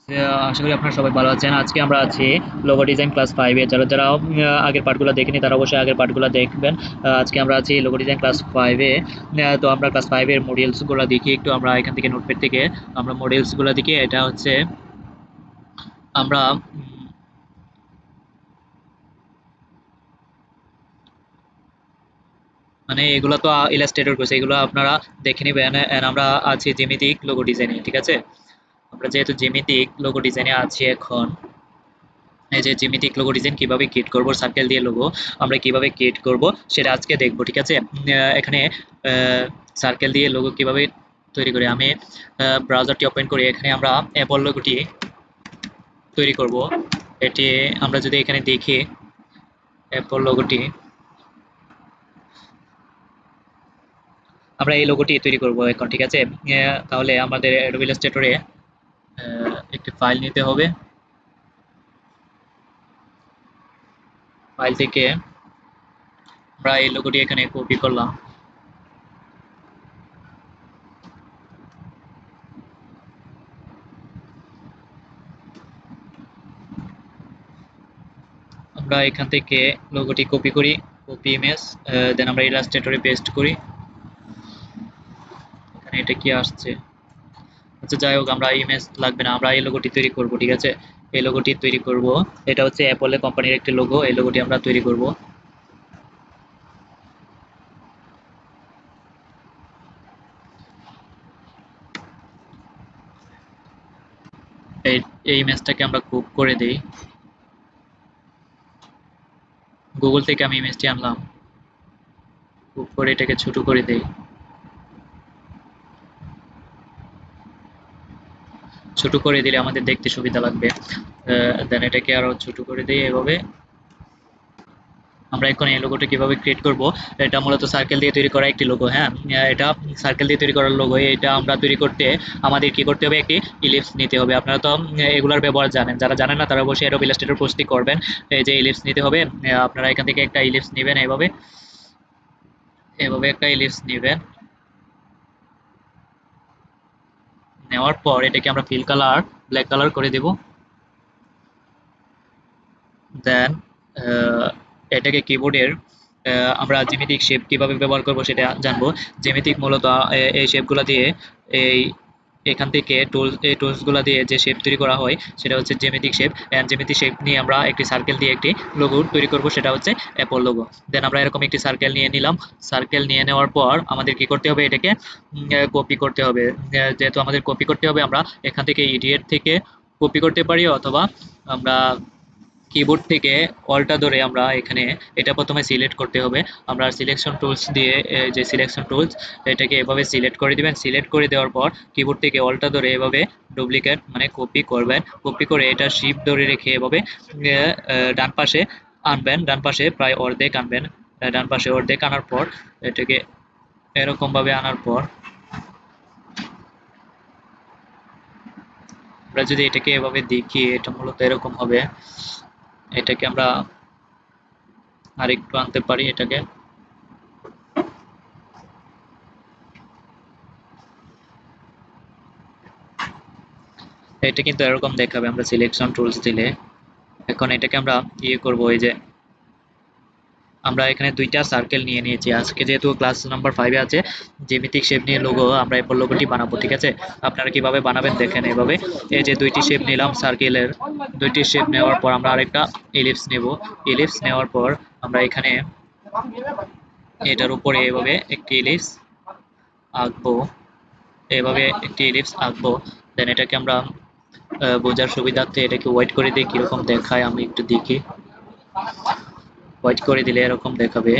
আশা করি আপনারা সবাই ভালো আছেন। আজকে আমরা আছি লোগো ডিজাইন ক্লাস 5 এ। যারা যারা আগের পার্টগুলো দেখেনি তারা অবশ্যই আগের পার্টগুলো দেখবেন। আজকে আমরা আছি লোগো ডিজাইন ক্লাস 5 এ। তো আমরা ক্লাস 5 এর মডিউলস গুলো দেখি একটু। আমরা এখান থেকে নোটপ্যাড থেকে আমরা মডিউলস গুলো দেখি। এটা হচ্ছে আমরা মানে এগুলো তো ইলাস্ট্রেটর করছে, এগুলো আপনারা দেখে নেবেন। And আমরা আছি জ্যামিতিক লোগো ডিজাইনে, ঠিক আছে? আমরা যেহেতু জ্যামিতিক লোগো ডিজাইনে আছি এখন, এই যে জ্যামিতিক লোগো ডিজাইন কিভাবে ক্রিয়েট করব, সার্কেল দিয়ে লোগো আমরা কিভাবে ক্রিয়েট করব সেটা আজকে দেখব, ঠিক আছে? এখানে সার্কেল দিয়ে লোগো কিভাবে তৈরি করি, আমি ব্রাউজারটি ওপেন করি। এখানে আমরা অ্যাপল লোগোটি তৈরি করব। এটি আমরা যদি এখানে দেখি অ্যাপল লোগোটি, আমরা এই লোগোটি তৈরি করব এখন, ঠিক আছে? তাহলে আমাদের অ্যাডোবি ইলাস্ট্রেটরে একটি ফাইল নিতে হবে। ফাইল থেকে আমরা এই লোগোটি এখানে কপি করলাম। আমরা এখান থেকে লোগোটি কপি করি, কপি ইমেজ, দেন আমরা ইলাস্ট্রেটরে পেস্ট করি। এখানে এটা কি আসছে? আচ্ছা, যাই হোক, আমরা ইমেজ লাগবে না, আমরা এই লোগোটি তৈরি করব, ঠিক আছে? এই লোগোটি তৈরি করব। এটা হচ্ছে অ্যাপল কোম্পানির একটি লোগো। এই লোগোটি আমরা তৈরি করব। এই এই ইমেজটাকে আমরা কুপ করে দেই। গুগল থেকে আমি ইমেজটি আনলাম, কুপ করে এটাকে ছোট করে দেই। ছোট করে দিলে আমাদের দেখতে সুবিধা লাগবে। দেন এটাকে আরো ছোট করে দিই এভাবে। আমরা এখন এই লোগোটা কিভাবে ক্রিয়েট করব, এটা মূলত সার্কেল দিয়ে তৈরি করা একটি লোগো। হ্যাঁ, এটা সার্কেল দিয়ে তৈরি করার লোগো। এটা আমরা তৈরি করতে আমাদের কি করতে হবে, একটি ইলিপস নিতে হবে। আপনারা তো এগুলার ব্যবহার জানেন, যারা জানেন না তারা অবশ্যই অ্যাডোবি ইলাস্ট্রেটর কোর্সটি করবেন। এই যে ইলিপস নিতে হবে, আপনারা এখান থেকে একটা ইলিপস নেবেন। এভাবে এভাবে একটা ইলিপস নেবেন। নেওয়ার পর এটাকে আমরা ফিল কালার ব্ল্যাক কালার করে দেব। দেন এটাকে কিবোর্ডের আমরা জ্যামিতিক শেপ কিভাবে ব্যবহার করব সেটা জানবো। জ্যামিতিক মূলত এই শেপগুলো দিয়ে, এই এখান থেকে এই টুলসগুলো দিয়ে যে শেপ তৈরি করা হয় সেটা হচ্ছে জ্যামিতিক শেপ। এন্ড জ্যামিতিক শেপ নিয়ে আমরা একটি সার্কেল দিয়ে একটি লোগো তৈরি করব, সেটা হচ্ছে অ্যাপল লোগো। দেন আমরা এরকম একটি সার্কেল নিয়ে নিলাম। সার্কেল নিয়ে নেওয়ার পর আমাদের কি করতে হবে, এটাকে কপি করতে হবে। যেহেতু আমাদের কপি করতে হবে, আমরা এখান থেকে ইডিয়েট থেকে কপি করতে পারি, অথবা আমরা কিবোর্ড থেকে অল্টা ধরে আমরা এখানে এটা প্রথমে সিলেক্ট করতে হবে। আমরা সিলেকশন টুলস দিয়ে, যে সিলেকশন টুলস, এটাকে এভাবে সিলেক্ট করে দিবেন। সিলেক্ট করে দেওয়ার পর কিবোর্ড থেকে অল্টা ধরে এভাবে ডুপ্লিকেট মানে কপি করবেন। কপি করে এটা শিফট ধরে রেখে এভাবে ডান পাশে আনবেন। ডান পাশে প্রায় অর্ধেক আনবেন। ডান পাশে অর্ধেক আনার পর এটাকে এরকম ভাবে আনার পর আমরা যদি এটাকে এভাবে দেখি, এটা মূলত এরকম হবে। এটাকে আমরা আরেকটু আনতে পারি। এটাকে এটা কিন্তু এরকম দেখাবে আমরা সিলেকশন টুলস দিলে। এখন এটাকে আমরা ইয়ে করব, এই যে আমরা এখানে দুইটা সার্কেল নিয়ে নিয়েছি। আজকে যেহেতু ক্লাস নাম্বার 5 এ আছে, জ্যামিতিক শেপ নিয়ে লোগো, আমরা এরপর লোগোটি বানাবো, ঠিক আছে? আপনারা কিভাবে বানাবেন দেখেন। এভাবে এই যে দুইটি শেপ নিলাম সার্কেলের, দুইটি শেপ নেওয়ার পর আমরা আরেকটা ইলিপস নেব। ইলিপস নেওয়ার পর আমরা এখানে এটার উপরে এভাবে একটি ইলিপস আঁকবো। এভাবে একটি ইলিপস আঁকবো। দেন এটাকে আমরা বোঝার সুবিধার্থে এটাকে হোয়াইট করে দিই, কিরকম দেখায় আমি একটু দেখি। হোয়াইট করে দিলে এরকম দেখাবে।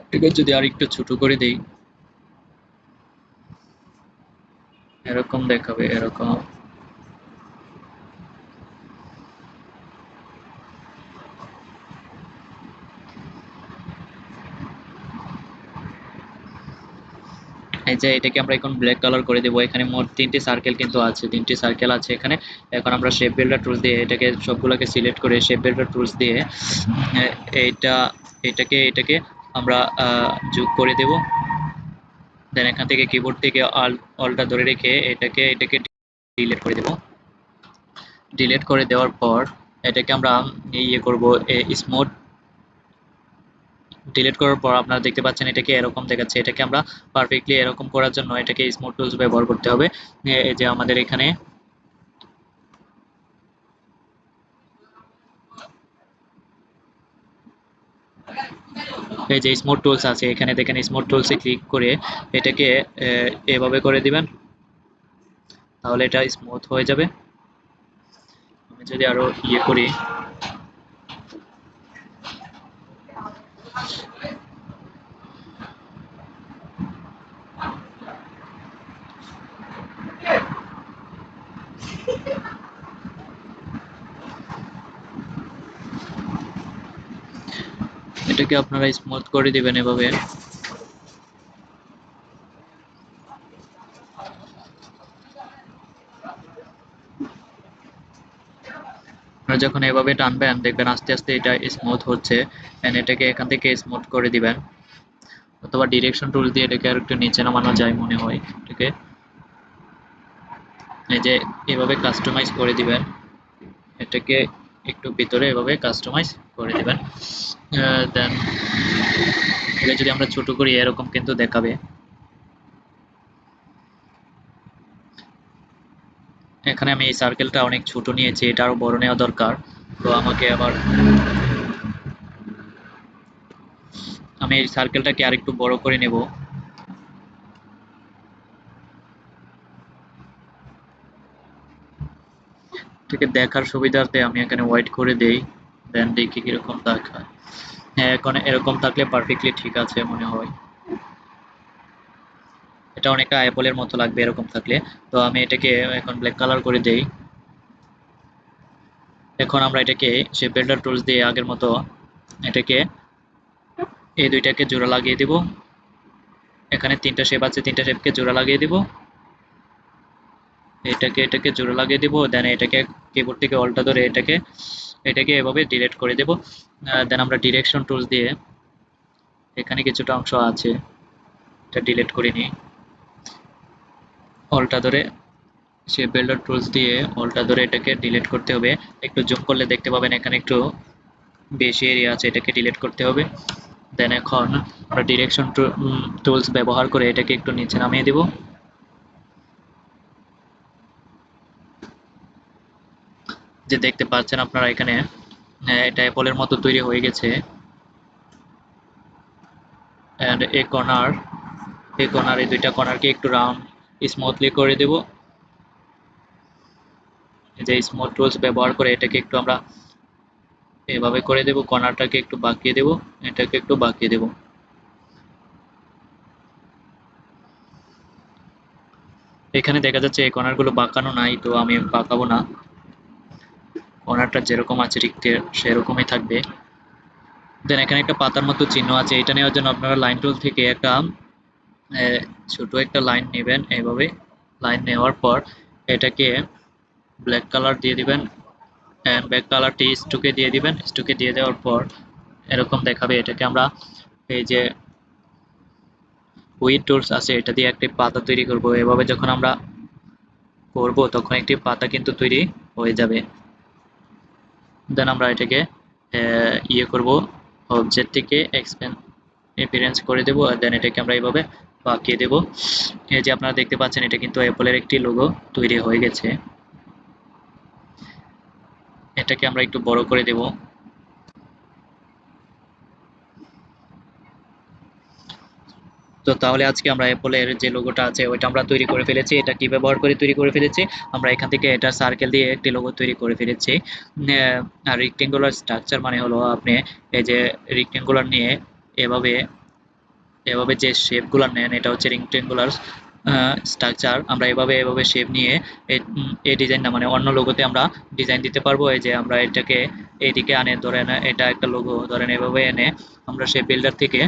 এটাকে যদি আর একটু ছোট করে দেই, এরকম দেখাবে, এরকম। এই যে এটাকে আমরা এখন ব্ল্যাক কালার করে দেবো। এখানে মোট 3টি সার্কেল কিন্তু আছে, 3টি সার্কেল আছে এখানে। এখন আমরা শেপ বিল্ডার টুলস দিয়ে এটাকে সবগুলোকে সিলেক্ট করে শেপ বিল্ডার টুলস দিয়ে এইটা এটাকে আমরা যোগ করে দেব। দেন এখান থেকে কিবোর্ড থেকে অল্টটা ধরে রেখে এটাকে ডিলিট করে দেব। ডিলিট করে দেওয়ার পর এটাকে আমরা ইয়ে করব, স্মুথ। ডিলিট করার পর আপনারা দেখতে পাচ্ছেন এটাকে এরকম দেখাচ্ছে। এটাকে আমরা পারফেক্টলি এরকম করার জন্য এটাকে স্মুথ টুলস ব্যবহার করতে হবে। এই যে আমাদের এখানে এই যে স্মুথ টুলস আছে, এখানে দেখেন স্মুথ টুলসে ক্লিক করে এটাকে এভাবে করে দিবেন, তাহলে এটা স্মুথ হয়ে যাবে। আমি যদি আরো ইয়ে করি, এটাকে আপনারা স্মুথ করে দিবেন এভাবে। আপনারা যখন এভাবে টানবেন দেখবেন আস্তে আস্তে এটা স্মুথ হচ্ছে। এন্ড এটাকে এখান থেকে স্মুথ করে দিবেন, অথবা ডিরেকশন টুল দিয়ে এটাকে আর একটু নিচে নামানো যায় মনে হয়। এটাকে এই যে এভাবে কাস্টমাইজ করে দিবেন, এটাকে একটু ভিতরে এভাবে কাস্টমাইজ করে দিবেন। দেন এটা যদি আমরা ছোট করি এরকম কিন্তু দেখাবে। এখানে আমি এই সার্কেলটা অনেক ছোট নিয়েছি, এটা আরো বড় নেওয়া দরকার। তো আমি এই সার্কেলটাকে আরেকটু বড় করে নেব। এটাকে দেখার সুবিধার্থে আমি এখানে হোয়াইট করে দেই, দেন দেখি কিরকম দেখায়। হ্যাঁ, এখন এরকম থাকলে পারফেক্টলি ঠিক আছে মনে হয়। এটা অনেকটা অ্যাপলের মতো লাগবে এরকম থাকলে। তো আমি এটাকে এখন ব্ল্যাক কালার করে দেই। এখন আমরা এটাকে শেপ বিল্ডার টুলস দিয়ে আগের মতো এটাকে এই দুইটাকে জোড়া লাগিয়ে দিব। এখানে 3টা শেপ আছে, 3টা শেপকে জোড়া লাগিয়ে দিব। এটাকে জোড়া লাগিয়ে দিব। দেন এটাকে কিবোর্ড থেকে অল্টা ধরে এটাকে এভাবে ডিলিট করে দেব। দেন আমরা ডিরেকশন টুলস দিয়ে এখানে কিছুটা অংশ আছে, এটা ডিলিট করে নিই। অল্টা ধরে শেপ বিল্ডার টুলস দিয়ে অল্টা ধরে এটাকে ডিলিট করতে হবে। একটু জুম করলে দেখতে পাবেন এখানে একটু বেশি এরিয়া আছে, এটাকে ডিলিট করতে হবে। দেন এখন আমরা ডিরেকশন টুলস ব্যবহার করে এটাকে একটু নিচে নামিয়ে দেব। যে দেখতে পাচ্ছেন আপনারা এখানে এটা অ্যাপলের মতো তৈরি হয়ে গেছে। এন্ড এই দুইটা কর্নারকে একটু রাউন্ড স্মুথলি করে দেব। এই যে স্মুথ টুলস ব্যবহার করে এটাকে একটু আমরা এভাবে করে দেব, কর্নারটাকে একটু বাঁকিয়ে দেব, এটাকে একটু বাঁকিয়ে দেব। এখানে দেখা যাচ্ছে এই কর্নারগুলো বাঁকানো নাই, তো আমি বাঁকাবো না। কর্নারটা যেরকম আছে ঠিক সেরকমই থাকবে। দেন এখানে একটা পাতার মতো চিহ্ন আছে, এটা নেওয়ার জন্য আপনারা লাইন টুল থেকে একটা ছোট একটা লাইন নেবেন। এইভাবে লাইন নেওয়ার পর এটাকে ব্ল্যাক কালার দিয়ে দিবেন, এন্ড ব্ল্যাক কালারটি স্ট্রোকে দিয়ে দিবেন। স্ট্রোকে দিয়ে দেওয়ার পর এরকম দেখাবে। এটাকে আমরা এই যে উইড টুলস আছে এটা দিয়ে একটি পাতা তৈরি করব। এভাবে যখন আমরা করব তখন একটি পাতা কিন্তু তৈরি হয়ে যাবে। দেন আমরা এটাকে ইয়ে করব, অবজেক্টটিকে এক্সপ্যান্ড অ্যাপিয়ারেন্স করে দেব। আর দেন এটাকে আমরা এইভাবে বাঁকিয়ে দেব। এই যে আপনারা দেখতে পাচ্ছেন এটা কিন্তু অ্যাপলের একটি লোগো তৈরি হয়ে গেছে। এটাকে আমরা একটু বড় করে দেব। তো তাহলে আজকে আমরা অ্যাপলের যে লোগোটা আছে ওইটা আমরা তৈরি করে ফেলেছি। এটা কি ব্যবহার করে তৈরি করে ফেলেছি, আমরা এখান থেকে এটা সার্কেল দিয়ে একটি লোগো তৈরি করে ফেলেছি। আর রেক্টেঙ্গুলার স্ট্রাকচার মানে হলো আপনি এই যে রেক্টেঙ্গুলার নিয়ে এভাবে এভাবে যে শেপগুলো নেন এটা হচ্ছে রেক্টেঙ্গুলার স্ট্রাকচার। আমরা এভাবে শেপ নিয়ে এই ডিজাইনটা মানে অন্য লোগোতে আমরা ডিজাইন দিতে পারবো। এই যে আমরা এটাকে এইদিকে আনে, ধরেন এটা একটা লোগো, ধরেন এভাবে এনে আমরা শেপ বিল্ডার থেকে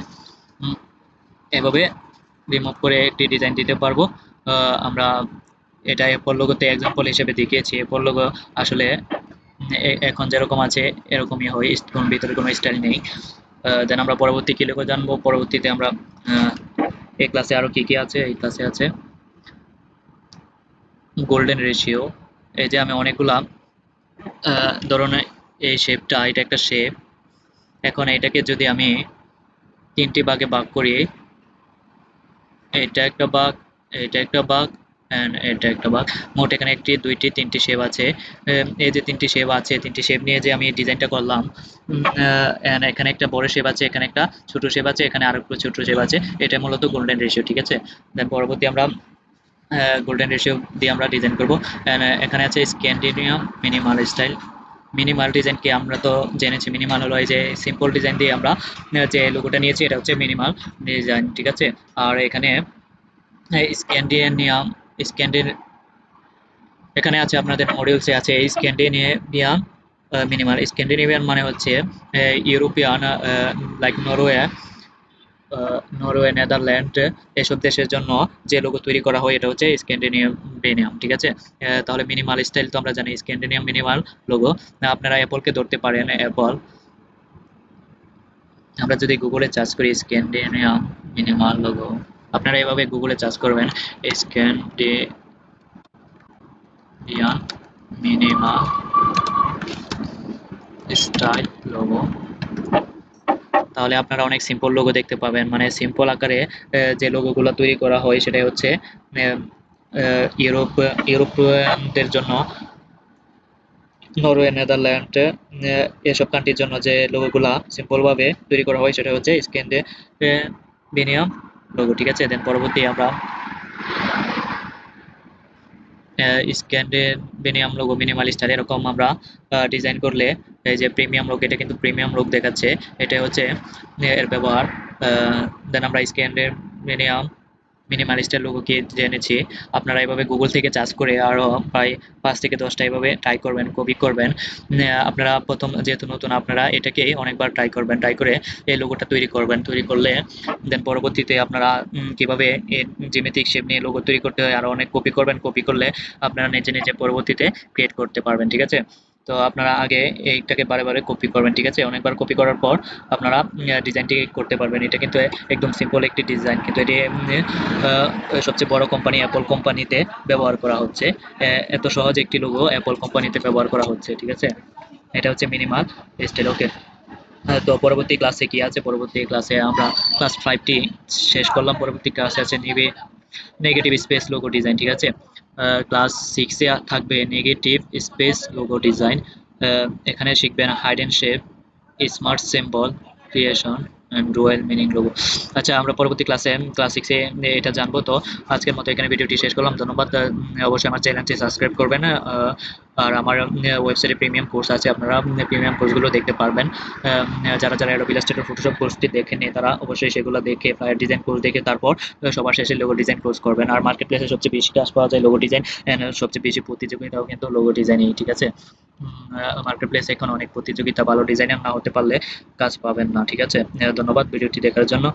এভাবে রিমুভ করে একটি ডিজাইন দিতে পারবো। আমরা এটা অ্যাপল লোগোতে এক্সাম্পল হিসেবে দেখিয়েছি। অ্যাপল লোগো আসলে এখন যেরকম আছে এরকমই হয়, কোন ভিতরে কোনো স্টাইল নেই। দেন আমরা পরবর্তী কি লোগো জানবো। পরবর্তীতে আমরা এই ক্লাসে আরো কি কি আছে, এই ক্লাসে আছে গোল্ডেন রেশিও। এই যে আমি অনেকগুলা ধরনের, এই শেপটা, এটা একটা শেপ। এখন এটাকে যদি আমি তিনটি ভাগে ভাগ করি, এটা একটা বাঘ, এটা একটা বাঘ, এন্ড এটা একটা বাঘ। মোট এখানে একটি, দুইটি, তিনটি শেপ আছে। এই যে তিনটি শেপ আছে, তিনটি শেপ নিয়ে যে আমি ডিজাইনটা করলাম, and এখানে একটা বড় শেপ আছে, এখানে একটা ছোট শেপ আছে, এখানে আরো একটা ছোট শেপ আছে। এটা মূলত গোল্ডেন রেশিও, ঠিক আছে। দেন পরবর্তী আমরা গোল্ডেন রেশিও দিয়ে আমরা ডিজাইন করব। এখানে আছে স্ক্যান্ডিনেভিয়ান মিনিমাল স্টাইল। মিনিমাল ডিজাইনকে আমরা তো জেনেছি, মিনিমাল হলো এই যে সিম্পল ডিজাইন দিয়ে আমরা যে লোগোটা নিয়েছি এটা হচ্ছে মিনিমাল ডিজাইন, ঠিক আছে। আর এখানে স্ক্যান্ডিনেভিয়ান, স্ক্যান্ডিন এখানে আছে আপনাদের মডিউলসে আছে এই স্ক্যান্ডিনেভিয়ান মিনিমাল। স্ক্যান্ডিনেভিয়ান মানে হচ্ছে ইউরোপিয়ান, লাইক নরওয়ে, নেদারল্যান্ড, এসব দেশের জন্য যে লোগো তৈরি করা হয় এটা হচ্ছে স্ক্যান্ডিনেভিয়ান, ঠিক আছে। তাহলে মিনিমাল স্টাইল তো আমরা জানি, স্ক্যান্ডিনেভিয়ান মিনিমাল লোগো। আপনারা অ্যাপলকে ধরতে পারেন, অ্যাপল। আমরা যদি গুগলে সার্চ করি স্ক্যান্ডিনেভিয়ান মিনিমাল লোগো, আপনারা এভাবে গুগলে সার্চ করবেন স্ক্যান্ডিনেভিয়ান মিনিমাল স্টাইল লোগো, তাহলে আপনারা অনেক সিম্পল লোগো দেখতে পাবেন। মানে সিম্পল আকারে যে লোগোগুলো তৈরি করা হয় সেটাই হচ্ছে আহ, ইউরোপিয়ানদের জন্য, নরওয়ে, নেদারল্যান্ড, এসব কান্ট্রির জন্য যে লোগোগুলা সিম্পল ভাবে তৈরি করা হয় সেটা হচ্ছে স্ক্যান্ডিনেভিয়ান লোগো, ঠিক আছে। দেন পরবর্তী আমরা স্ক্যান্ডিনেভিয়ান লোগো মিনিমাল স্টাইল এরকম আমরা ডিজাইন করলে, এই যে প্রিমিয়াম লোক, এটা কিন্তু প্রিমিয়াম লোক দেখাচ্ছে, এটা হচ্ছে এর ব্যবহার। দেন আমরা স্ক্যান্ডিনেভিয়ান মিনিমালিস্টের লোগো কি জেনেছি। আপনারা এভাবে গুগল থেকে সার্চ করে আরো প্রায় 5 থেকে 10টা এভাবে ট্রাই করবেন, কপি করবেন। আপনারা প্রথম যেহেতু নতুন, আপনারা এটাকে অনেকবার ট্রাই করবেন, ট্রাই করে এই লোগোটা তৈরি করবেন। তৈরি করলে দেন পরবর্তীতে আপনারা কিভাবে জ্যামিতিক শেপ নিয়ে লোগো তৈরি করতে হয় আরো অনেক কপি করবেন। কপি করলে আপনারা নিজে নিজে পরবর্তীতে ক্রিয়েট করতে পারবেন, ঠিক আছে। তো আপনারা আগে এইটাকে বারে বারে কপি করবেন, ঠিক আছে। অনেকবার কপি করার পর আপনারা ডিজাইনটি করতে পারবেন। এটা কিন্তু একদম সিম্পল একটি ডিজাইন, কিন্তু এটি আহ, সবচেয়ে বড় কোম্পানি অ্যাপল কোম্পানিতে ব্যবহার করা হচ্ছে। এত সহজ একটি লোগো অ্যাপল কোম্পানিতে ব্যবহার করা হচ্ছে, ঠিক আছে। এটা হচ্ছে মিনিমাল স্টাইল, ওকে। তো পরবর্তী ক্লাসে কি আছে, পরবর্তী ক্লাসে আমরা ক্লাস 5টি শেষ করলাম। পরবর্তী ক্লাসে আছে নেগেটিভ স্পেস লোগো ডিজাইন, ঠিক আছে। ক্লাস 6-এ থাকবে নেগেটিভ স্পেস লোগো ডিজাইন। এখানে শিখবেন hide and shape, smart symbol creation and royal meaning logo. আচ্ছা, আমরা পরবর্তী ক্লাসে ক্লাস 6-এ এটা জানবো। তো আজকের মতো এখানে ভিডিওটি শেষ করলাম, ধন্যবাদ। অবশ্যই আমার চ্যানেলটি সাবস্ক্রাইব করবেন। আর আমার ওয়েবসাইটে প্রিমিয়াম কোর্স আছে, আপনারা প্রিমিয়াম কোর্সগুলো দেখতে পারবেন। যারা যারা অ্যাডোব ইলাস্ট্রেটর ফটোশপ কোর্সটি দেখেননি তারা অবশ্যই সেগুলো দেখে, ফায়ার ডিজাইন কোর্স দেখে তারপর সবার শেষে লোগো ডিজাইন কোর্স করবেন। আর মার্কেট প্লেসে সবচেয়ে বেশি কাজ পাওয়া যায় লোগো ডিজাইন, সবচেয়ে বেশি প্রতিযোগিতাও কিন্তু লোগো ডিজাইনেই, ঠিক আছে। মার্কেট প্লেসে এখন অনেক প্রতিযোগিতা, ভালো ডিজাইনার না হতে পারলে কাজ পাবেন না, ঠিক আছে। ধন্যবাদ ভিডিওটি দেখার জন্য।